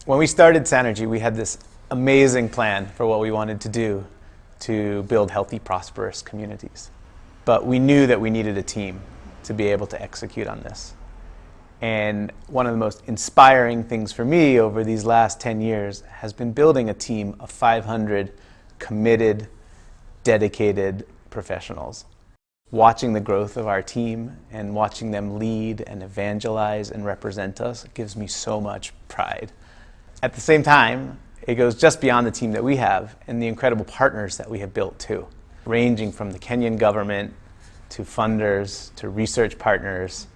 When we started Sanergy, we had this amazing plan for what we wanted to do to build healthy, prosperous communities. But we knew that we needed a team to be able to execute on this. And one of the most inspiring things for me over these last 10 years has been building a team of 500 committed, dedicated professionals. Watching the growth of our team and watching them lead and evangelize and represent us gives me so much pride. At the same time, it goes just beyond the team that we have and the incredible partners that we have built too, ranging from the Kenyan government to funders to research partners.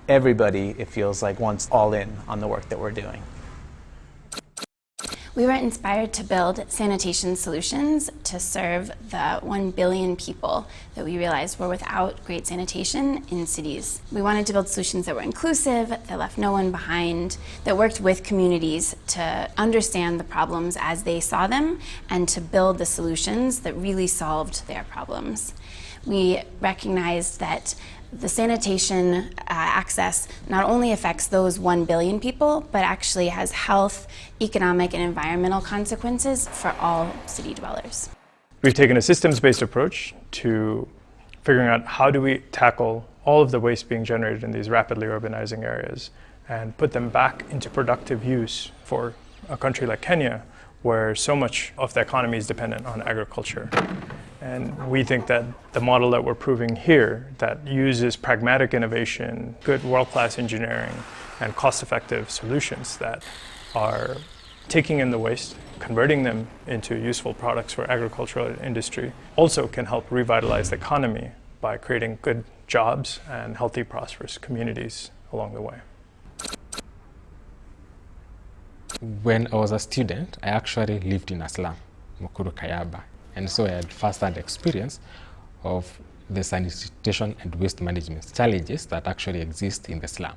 Everybody, it feels like, wants all in on the work that we're doing. We were inspired to build sanitation solutions to serve the 1 billion people that we realized were without great sanitation in cities. We wanted to build solutions that were inclusive, that left no one behind, that worked with communities to understand the problems as they saw them and to build the solutions that really solved their problems. We recognized that the sanitation access not only affects those 1 billion people, but actually has health, economic, and environmental consequences for all city dwellers. We've taken a systems-based approach to figuring out how do we tackle all of the waste being generated in these rapidly urbanizing areas and put them back into productive use for a country like Kenya, where so much of the economy is dependent on agriculture. And we think that the model that we're proving here that uses pragmatic innovation, good world-class engineering, and cost-effective solutions that are taking in the waste, converting them into useful products for agricultural industry, also can help revitalize the economy by creating good jobs and healthy, prosperous communities along the way. When I was a student, I actually lived in a slum, Mukuru Kayaba. And so I had first-hand experience of the sanitation and waste management challenges that actually exist in the slum.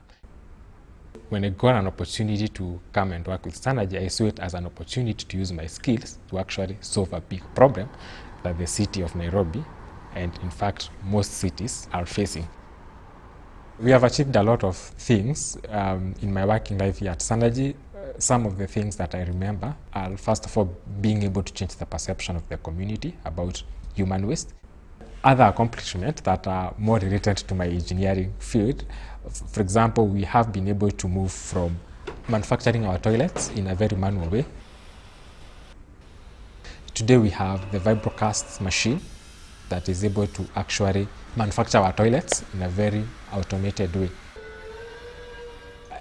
When I got an opportunity to come and work with Sanergy, I saw it as an opportunity to use my skills to actually solve a big problem that the city of Nairobi, and in fact most cities, are facing. We have achieved a lot of things in my working life here at Sanergy. Some of the things that I remember are, first of all, being able to change the perception of the community about human waste. Other accomplishments that are more related to my engineering field, for example, we have been able to move from manufacturing our toilets in a very manual way. Today we have the Vibrocast machine that is able to actually manufacture our toilets in a very automated way.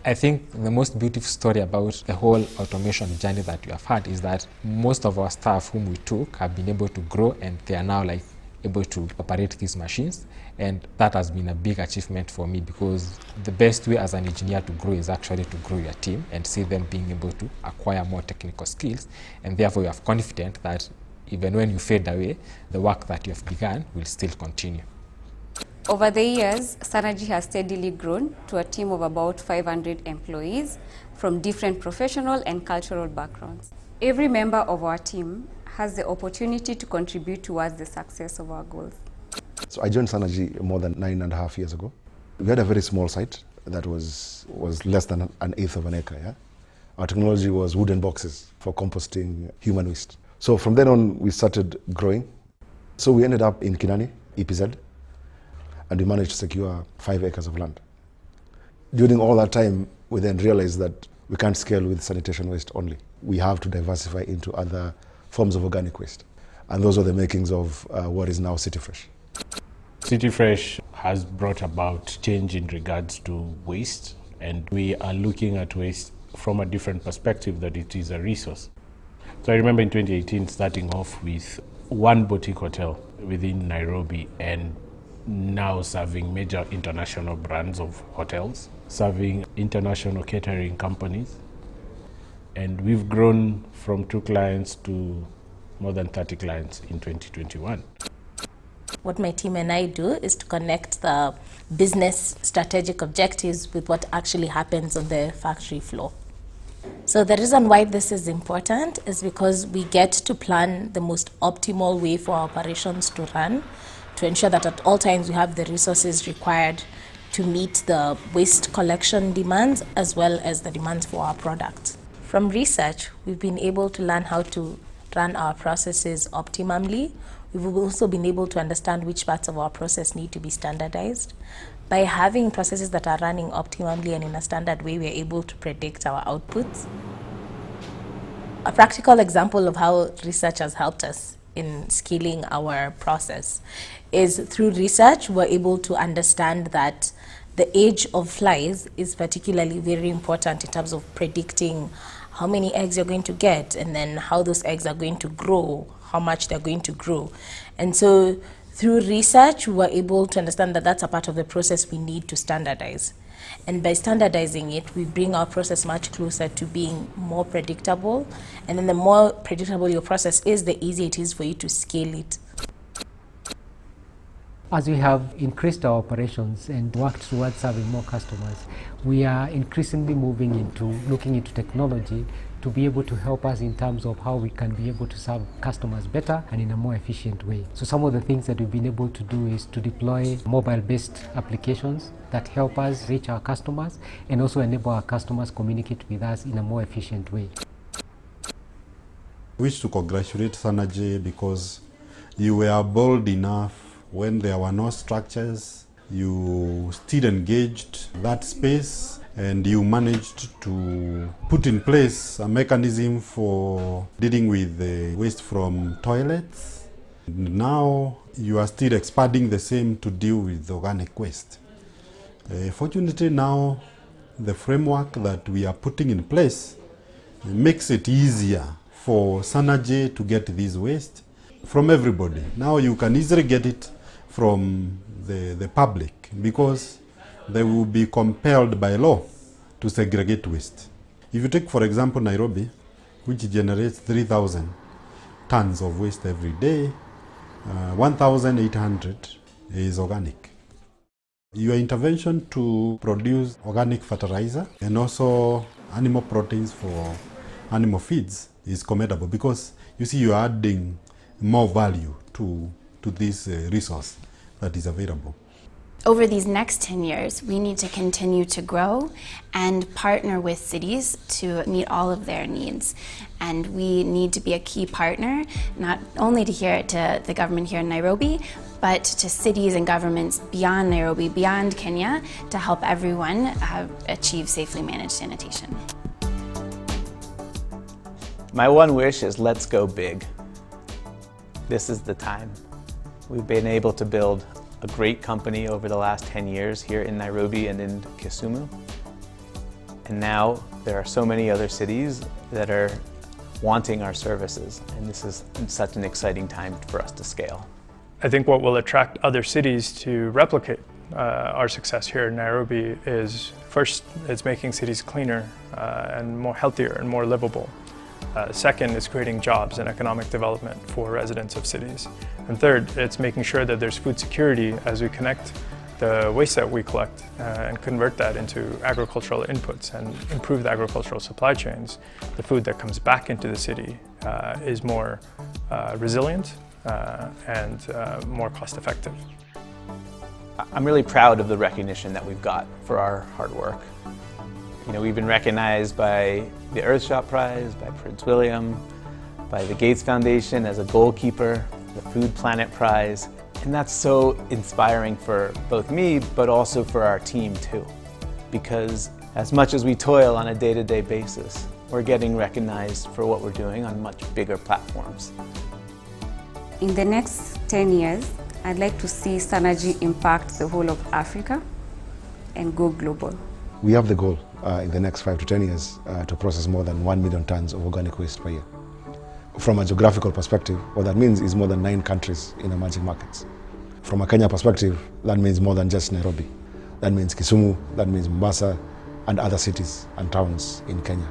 I think the most beautiful story about the whole automation journey that we have had is that most of our staff whom we took have been able to grow, and they are now able to operate these machines. And that has been a big achievement for me, because the best way as an engineer to grow is actually to grow your team and see them being able to acquire more technical skills. And therefore you are confident that even when you fade away, the work that you have begun will still continue. Over the years, Sanergy has steadily grown to a team of about 500 employees from different professional and cultural backgrounds. Every member of our team has the opportunity to contribute towards the success of our goals. So I joined Sanergy more than 9.5 years ago. We had a very small site that was less than an eighth of an acre. Yeah? Our technology was wooden boxes for composting human waste. So from then on, we started growing. So we ended up in Kinani, EPZ, and we managed to secure 5 acres of land. During all that time, we then realized that we can't scale with sanitation waste only. We have to diversify into other forms of organic waste. And those are the makings of what is now City Fresh. City Fresh has brought about change in regards to waste, and we are looking at waste from a different perspective, that it is a resource. So I remember in 2018 starting off with one boutique hotel within Nairobi, and now serving major international brands of hotels, serving international catering companies. And we've grown from 2 clients to more than 30 clients in 2021. What my team and I do is to connect the business strategic objectives with what actually happens on the factory floor. So the reason why this is important is because we get to plan the most optimal way for our operations to run, to ensure that at all times we have the resources required to meet the waste collection demands as well as the demands for our product. From research, we've been able to learn how to run our processes optimally. We've also been able to understand which parts of our process need to be standardized. By having processes that are running optimally and in a standard way, we're able to predict our outputs. A practical example of how research has helped us in scaling our process is through research, we're able to understand that the age of flies is particularly very important in terms of predicting how many eggs you're going to get, and then how those eggs are going to grow, how much they're going to grow. And so through research, we're able to understand that that's a part of the process we need to standardize. And by standardizing it, we bring our process much closer to being more predictable. And then the more predictable your process is, the easier it is for you to scale it. As we have increased our operations and worked towards serving more customers, we are increasingly moving into looking into technology to be able to help us in terms of how we can be able to serve customers better and in a more efficient way. So some of the things that we've been able to do is to deploy mobile-based applications that help us reach our customers and also enable our customers communicate with us in a more efficient way. I wish to congratulate Sanergy because you were bold enough when there were no structures. You still engaged that space and you managed to put in place a mechanism for dealing with the waste from toilets. Now you are still expanding the same to deal with organic waste. Fortunately now the framework that we are putting in place makes it easier for Sanergy to get this waste from everybody. Now you can easily get it from the public because they will be compelled by law to segregate waste. If you take, for example, Nairobi, which generates 3,000 tons of waste every day, 1,800 is organic. Your intervention to produce organic fertilizer and also animal proteins for animal feeds is commendable because you see you are adding more value to this resource that is available. Over these next 10 years, we need to continue to grow and partner with cities to meet all of their needs. And we need to be a key partner, not only to the government here in Nairobi, but to cities and governments beyond Nairobi, beyond Kenya, to help everyone achieve safely managed sanitation. My one wish is let's go big. This is the time. We've been able to build a great company over the last 10 years here in Nairobi and in Kisumu. And now there are so many other cities that are wanting our services, and this is such an exciting time for us to scale. I think what will attract other cities to replicate our success here in Nairobi is, first, it's making cities cleaner and more healthier and more livable. Second is creating jobs and economic development for residents of cities. And third, it's making sure that there's food security as we connect the waste that we collect and convert that into agricultural inputs and improve the agricultural supply chains. The food that comes back into the city is more resilient and more cost effective. I'm really proud of the recognition that we've got for our hard work. You know, we've been recognized by the Earthshot Prize, by Prince William, by the Gates Foundation as a goalkeeper, the Food Planet Prize, and that's so inspiring for both me, but also for our team too. Because as much as we toil on a day-to-day basis, we're getting recognized for what we're doing on much bigger platforms. In the next 10 years, I'd like to see Sanergy impact the whole of Africa and go global. We have the goal in the next 5 to 10 years to process more than 1 million tons of organic waste per year. From a geographical perspective, what that means is more than 9 countries in emerging markets. From a Kenya perspective, that means more than just Nairobi. That means Kisumu, that means Mombasa, and other cities and towns in Kenya.